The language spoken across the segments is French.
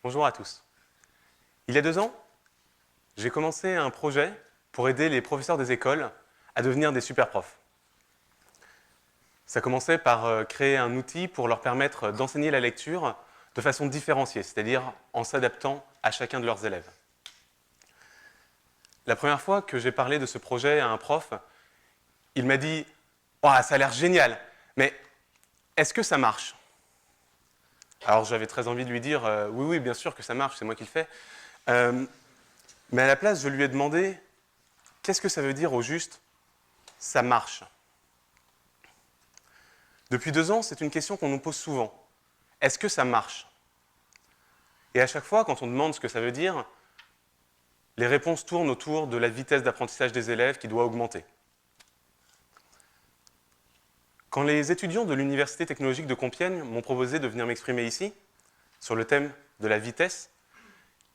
Bonjour à tous. Il y a 2 ans, j'ai commencé un projet pour aider les professeurs des écoles à devenir des super profs. Ça commençait par créer un outil pour leur permettre d'enseigner la lecture de façon différenciée, c'est-à-dire en s'adaptant à chacun de leurs élèves. La première fois que j'ai parlé de ce projet à un prof, il m'a dit « Oh, ça a l'air génial, mais est-ce que ça marche ?» Alors j'avais très envie de lui dire « Oui, bien sûr que ça marche, c'est moi qui le fais. Mais à la place, je lui ai demandé « Qu'est-ce que ça veut dire au juste « ça marche » ?» Depuis 2 ans, c'est une question qu'on nous pose souvent. Est-ce que ça marche? Et à chaque fois, quand on demande ce que ça veut dire, les réponses tournent autour de la vitesse d'apprentissage des élèves qui doit augmenter. Quand les étudiants de l'Université technologique de Compiègne m'ont proposé de venir m'exprimer ici, sur le thème de la vitesse,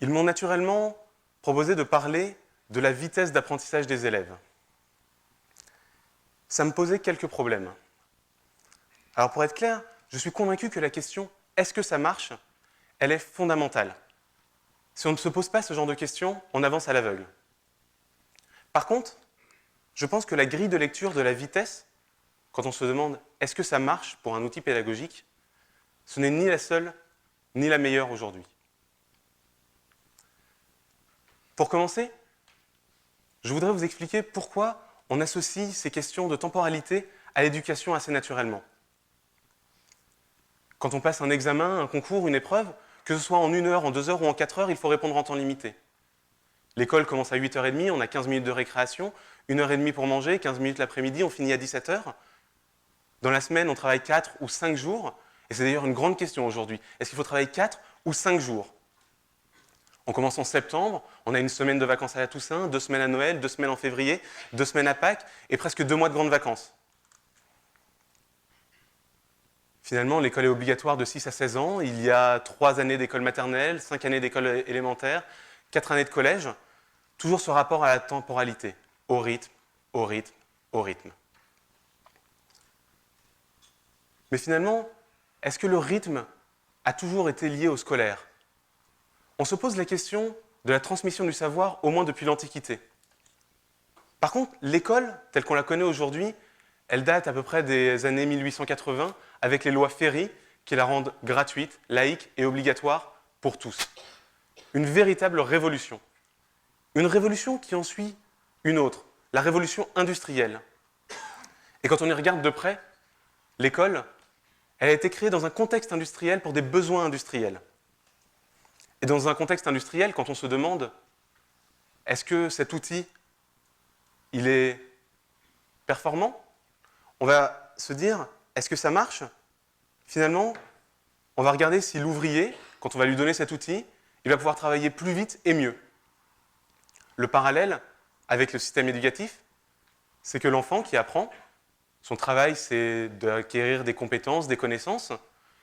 ils m'ont naturellement proposé de parler de la vitesse d'apprentissage des élèves. Ça me posait quelques problèmes. Alors pour être clair, je suis convaincu que la question « est-ce que ça marche ?», elle est fondamentale. Si on ne se pose pas ce genre de questions, on avance à l'aveugle. Par contre, je pense que la grille de lecture de la vitesse, quand on se demande « est-ce que ça marche ?» pour un outil pédagogique, ce n'est ni la seule ni la meilleure aujourd'hui. Pour commencer, je voudrais vous expliquer pourquoi on associe ces questions de temporalité à l'éducation assez naturellement. Quand on passe un examen, un concours, une épreuve, que ce soit en 1 heure, en 2 heures ou en 4 heures, il faut répondre en temps limité. L'école commence à 8h30, on a 15 minutes de récréation, 1h30 pour manger, 15 minutes l'après-midi, on finit à 17h. Dans la semaine, on travaille 4 ou 5 jours, et c'est d'ailleurs une grande question aujourd'hui. Est-ce qu'il faut travailler 4 ou 5 jours? On commence en septembre, on a une semaine de vacances à la Toussaint, 2 semaines à Noël, 2 semaines en février, 2 semaines à Pâques, et presque 2 mois de grandes vacances. Finalement, l'école est obligatoire de 6 à 16 ans. Il y a 3 années d'école maternelle, 5 années d'école élémentaire, 4 années de collège. Toujours ce rapport à la temporalité, au rythme, au rythme, au rythme. Mais finalement, est-ce que le rythme a toujours été lié au scolaire? On se pose la question de la transmission du savoir au moins depuis l'Antiquité. Par contre, l'école, telle qu'on la connaît aujourd'hui, elle date à peu près des années 1880 avec les lois Ferry qui la rendent gratuite, laïque et obligatoire pour tous. Une véritable révolution. Une révolution qui en suit une autre, la révolution industrielle. Et quand on y regarde de près, l'école, elle a été créée dans un contexte industriel pour des besoins industriels. Et dans un contexte industriel, quand on se demande est-ce que cet outil, il est performant? On va se dire, est-ce que ça marche? Finalement, on va regarder si l'ouvrier, quand on va lui donner cet outil, il va pouvoir travailler plus vite et mieux. Le parallèle avec le système éducatif, c'est que l'enfant qui apprend, son travail, c'est d'acquérir des compétences, des connaissances,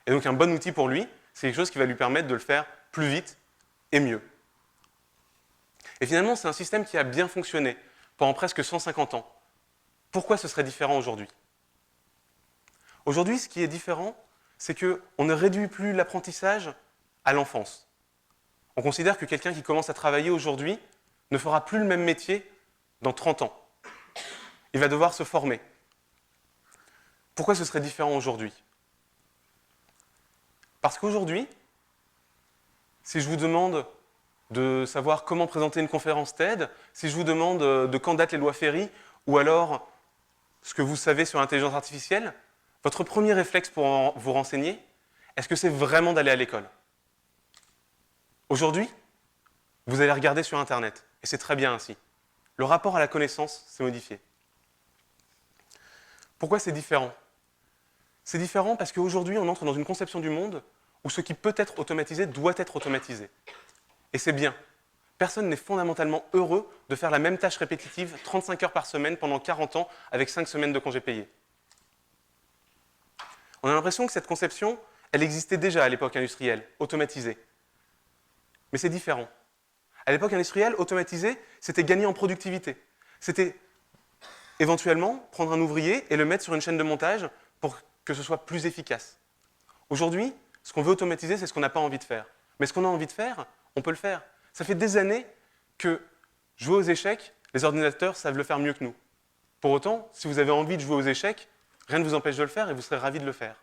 et donc un bon outil pour lui, c'est quelque chose qui va lui permettre de le faire plus vite et mieux. Et finalement, c'est un système qui a bien fonctionné pendant presque 150 ans. Pourquoi ce serait différent aujourd'hui? Aujourd'hui, ce qui est différent, c'est qu'on ne réduit plus l'apprentissage à l'enfance. On considère que quelqu'un qui commence à travailler aujourd'hui ne fera plus le même métier dans 30 ans. Il va devoir se former. Pourquoi ce serait différent aujourd'hui? Parce qu'aujourd'hui, si je vous demande de savoir comment présenter une conférence TED, si je vous demande de quand datent les lois Ferry, ou alors ce que vous savez sur l'intelligence artificielle, votre premier réflexe pour vous renseigner, est-ce que c'est vraiment d'aller à l'école? Aujourd'hui, vous allez regarder sur Internet, et c'est très bien ainsi. Le rapport à la connaissance s'est modifié. Pourquoi c'est différent? C'est différent parce qu'aujourd'hui, on entre dans une conception du monde où ce qui peut être automatisé doit être automatisé. Et c'est bien. Personne n'est fondamentalement heureux de faire la même tâche répétitive 35 heures par semaine pendant 40 ans avec 5 semaines de congés payés. On a l'impression que cette conception, elle existait déjà à l'époque industrielle, automatisée. Mais c'est différent. À l'époque industrielle, automatisée, c'était gagner en productivité. C'était éventuellement prendre un ouvrier et le mettre sur une chaîne de montage pour que ce soit plus efficace. Aujourd'hui, ce qu'on veut automatiser, c'est ce qu'on n'a pas envie de faire. Mais ce qu'on a envie de faire, on peut le faire. Ça fait des années que jouer aux échecs, les ordinateurs savent le faire mieux que nous. Pour autant, si vous avez envie de jouer aux échecs, rien ne vous empêche de le faire et vous serez ravis de le faire.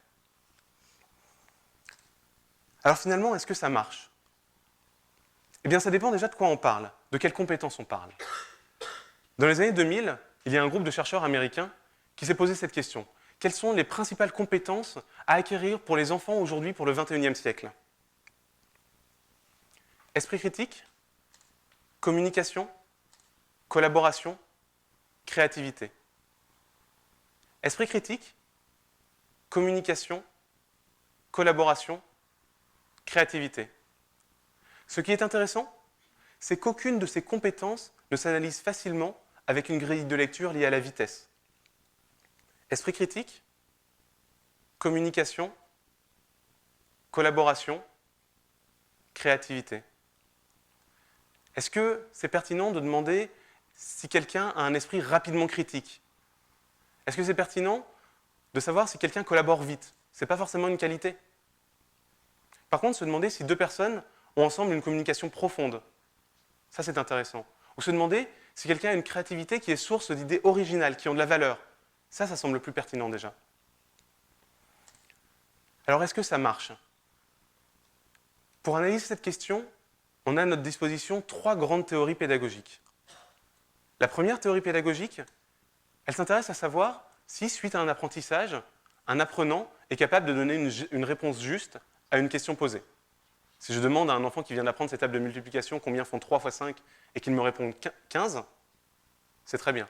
Alors finalement, est-ce que ça marche? Eh bien, ça dépend déjà de quoi on parle, de quelles compétences on parle. Dans les années 2000, il y a un groupe de chercheurs américains qui s'est posé cette question. Quelles sont les principales compétences à acquérir pour les enfants aujourd'hui, pour le XXIe siècle? Esprit critique, communication, collaboration, créativité. Esprit critique, communication, collaboration, créativité. Ce qui est intéressant, c'est qu'aucune de ces compétences ne s'analyse facilement avec une grille de lecture liée à la vitesse. Esprit critique, communication, collaboration, créativité. Est-ce que c'est pertinent de demander si quelqu'un a un esprit rapidement critique? Est-ce que c'est pertinent de savoir si quelqu'un collabore vite? Ce n'est pas forcément une qualité. Par contre, se demander si deux personnes ont ensemble une communication profonde. Ça, c'est intéressant. Ou se demander si quelqu'un a une créativité qui est source d'idées originales, qui ont de la valeur. Ça semble plus pertinent déjà. Alors, est-ce que ça marche? Pour analyser cette question, on a à notre disposition 3 grandes théories pédagogiques. La première théorie pédagogique, elle s'intéresse à savoir si, suite à un apprentissage, un apprenant est capable de donner une réponse juste à une question posée. Si je demande à un enfant qui vient d'apprendre ses tables de multiplication combien font 3 fois 5 et qu'il me répond 15, c'est très bien.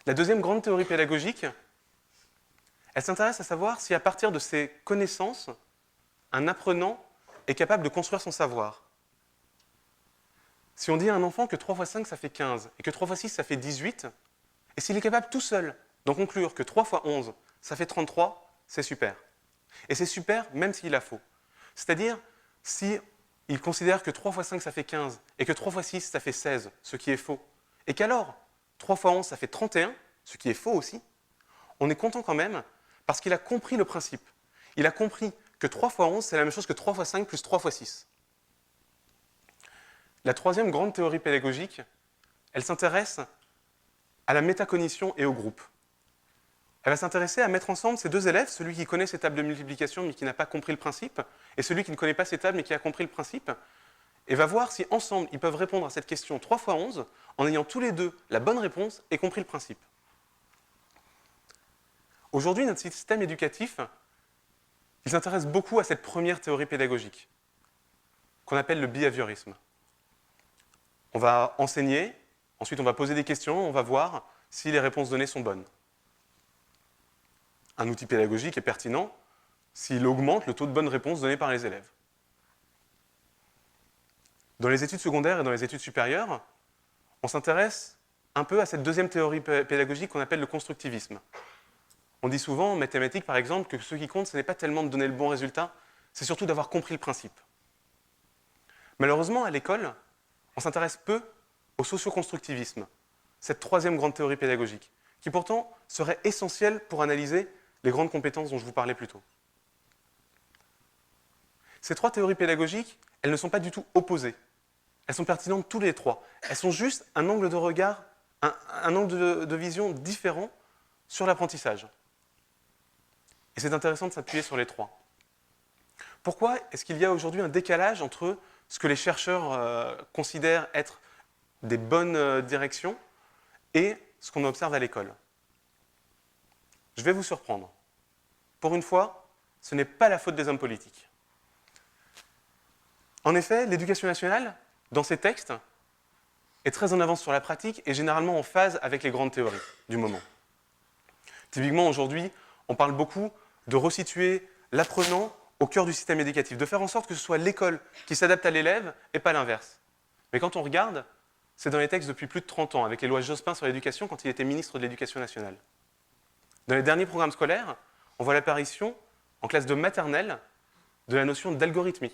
La deuxième grande théorie pédagogique, elle s'intéresse à savoir si à partir de ses connaissances, un apprenant est capable de construire son savoir. Si on dit à un enfant que 3 fois 5 ça fait 15 et que 3 fois 6 ça fait 18, et s'il est capable tout seul d'en conclure que 3 fois 11 ça fait 33, c'est super. Et c'est super même s'il a faux. C'est-à-dire, si il considère que 3 fois 5 ça fait 15 et que 3 fois 6 ça fait 16, ce qui est faux, et qu'alors 3 fois 11 ça fait 31, ce qui est faux aussi, on est content quand même parce qu'il a compris le principe. Il a compris que 3 fois 11 c'est la même chose que 3 fois 5 plus 3 fois 6. La troisième grande théorie pédagogique, elle s'intéresse à la métacognition et au groupe. Elle va s'intéresser à mettre ensemble ces deux élèves, celui qui connaît ses tables de multiplication mais qui n'a pas compris le principe, et celui qui ne connaît pas ses tables mais qui a compris le principe, et va voir si ensemble ils peuvent répondre à cette question 3 fois 11 en ayant tous les deux la bonne réponse et compris le principe. Aujourd'hui, notre système éducatif, il s'intéresse beaucoup à cette première théorie pédagogique, qu'on appelle le behaviorisme. On va enseigner, ensuite on va poser des questions, on va voir si les réponses données sont bonnes. Un outil pédagogique est pertinent s'il augmente le taux de bonnes réponses données par les élèves. Dans les études secondaires et dans les études supérieures, on s'intéresse un peu à cette deuxième théorie pédagogique qu'on appelle le constructivisme. On dit souvent en mathématiques, par exemple, que ce qui compte, ce n'est pas tellement de donner le bon résultat, c'est surtout d'avoir compris le principe. Malheureusement, à l'école, on s'intéresse peu au socioconstructivisme, cette troisième grande théorie pédagogique, qui pourtant serait essentielle pour analyser les grandes compétences dont je vous parlais plus tôt. Ces 3 théories pédagogiques, elles ne sont pas du tout opposées. Elles sont pertinentes tous les 3. Elles sont juste un angle de regard, un angle de vision différent sur l'apprentissage. Et c'est intéressant de s'appuyer sur les 3. Pourquoi est-ce qu'il y a aujourd'hui un décalage entre ce que les chercheurs considèrent être des bonnes directions et ce qu'on observe à l'école? Je vais vous surprendre. Pour une fois, ce n'est pas la faute des hommes politiques. En effet, l'éducation nationale, dans ses textes, est très en avance sur la pratique et généralement en phase avec les grandes théories du moment. Typiquement, aujourd'hui, on parle beaucoup de resituer l'apprenant au cœur du système éducatif, de faire en sorte que ce soit l'école qui s'adapte à l'élève et pas l'inverse. Mais quand on regarde, c'est dans les textes depuis plus de 30 ans, avec les lois Jospin sur l'éducation quand il était ministre de l'Éducation nationale. Dans les derniers programmes scolaires, on voit l'apparition, en classe de maternelle, de la notion d'algorithmie,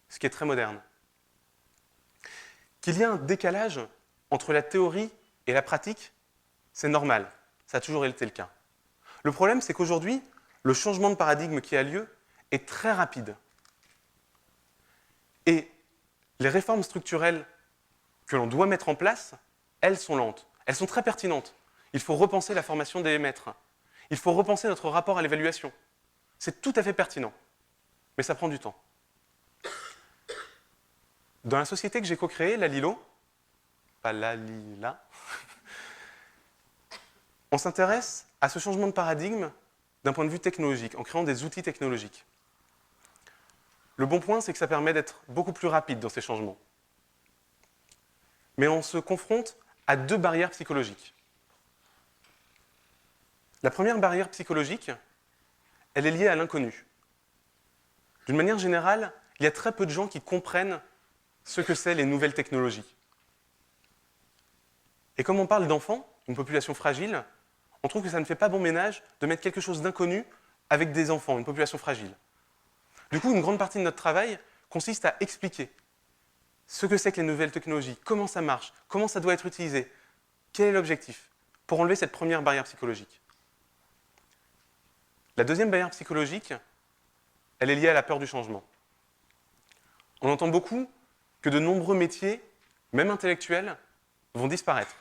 ce qui est très moderne. Qu'il y ait un décalage entre la théorie et la pratique, c'est normal, ça a toujours été le cas. Le problème, c'est qu'aujourd'hui, le changement de paradigme qui a lieu est très rapide. les réformes structurelles que l'on doit mettre en place, elles sont lentes. Elles sont très pertinentes. Il faut repenser la formation des maîtres. Il faut repenser notre rapport à l'évaluation. C'est tout à fait pertinent. Mais ça prend du temps. Dans la société que j'ai co-créée, la Lilo, pas la Lila, on s'intéresse à ce changement de paradigme d'un point de vue technologique, en créant des outils technologiques. Le bon point, c'est que ça permet d'être beaucoup plus rapide dans ces changements. Mais on se confronte à deux barrières psychologiques. La première barrière psychologique, elle est liée à l'inconnu. D'une manière générale, il y a très peu de gens qui comprennent ce que c'est les nouvelles technologies. Et comme on parle d'enfants, une population fragile, on trouve que ça ne fait pas bon ménage de mettre quelque chose d'inconnu avec des enfants, une population fragile. Du coup, une grande partie de notre travail consiste à expliquer ce que c'est que les nouvelles technologies, comment ça marche, comment ça doit être utilisé, quel est l'objectif, pour enlever cette première barrière psychologique. La deuxième barrière psychologique, elle est liée à la peur du changement. On entend beaucoup que de nombreux métiers, même intellectuels, vont disparaître.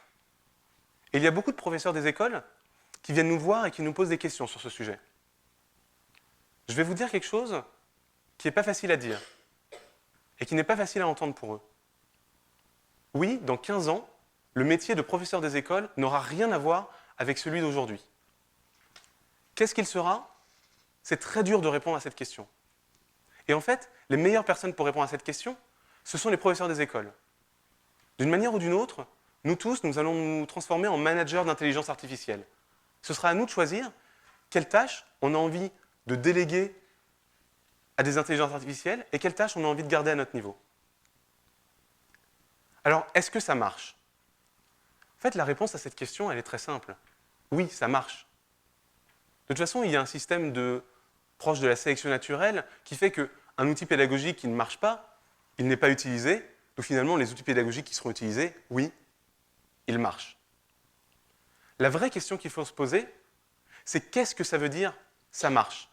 Et il y a beaucoup de professeurs des écoles qui viennent nous voir et qui nous posent des questions sur ce sujet. Je vais vous dire quelque chose qui n'est pas facile à dire et qui n'est pas facile à entendre pour eux. Oui, dans 15 ans, le métier de professeur des écoles n'aura rien à voir avec celui d'aujourd'hui. Qu'est-ce qu'il sera? C'est très dur de répondre à cette question. Et en fait, les meilleures personnes pour répondre à cette question, ce sont les professeurs des écoles. D'une manière ou d'une autre, nous tous, nous allons nous transformer en managers d'intelligence artificielle. Ce sera à nous de choisir quelles tâches on a envie de déléguer à des intelligences artificielles et quelles tâches on a envie de garder à notre niveau. Alors, est-ce que ça marche? En fait, la réponse à cette question, elle est très simple. Oui, ça marche. De toute façon, il y a un système proche de la sélection naturelle qui fait qu'un outil pédagogique qui ne marche pas, il n'est pas utilisé. Donc finalement, les outils pédagogiques qui seront utilisés, oui, ils marchent. La vraie question qu'il faut se poser, c'est qu'est-ce que ça veut dire « ça marche » ?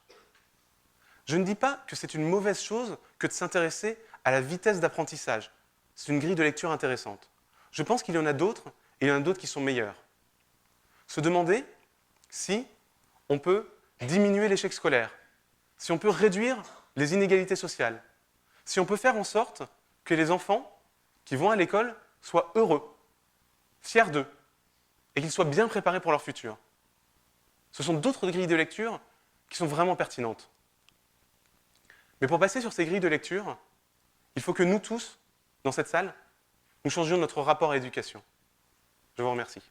Je ne dis pas que c'est une mauvaise chose que de s'intéresser à la vitesse d'apprentissage. C'est une grille de lecture intéressante. Je pense qu'il y en a d'autres, et il y en a d'autres qui sont meilleures. Se demander si on peut diminuer l'échec scolaire, si on peut réduire les inégalités sociales, si on peut faire en sorte que les enfants qui vont à l'école soient heureux, fiers d'eux, et qu'ils soient bien préparés pour leur futur. Ce sont d'autres grilles de lecture qui sont vraiment pertinentes. Mais pour passer sur ces grilles de lecture, il faut que nous tous, dans cette salle, nous changions notre rapport à l'éducation. Je vous remercie.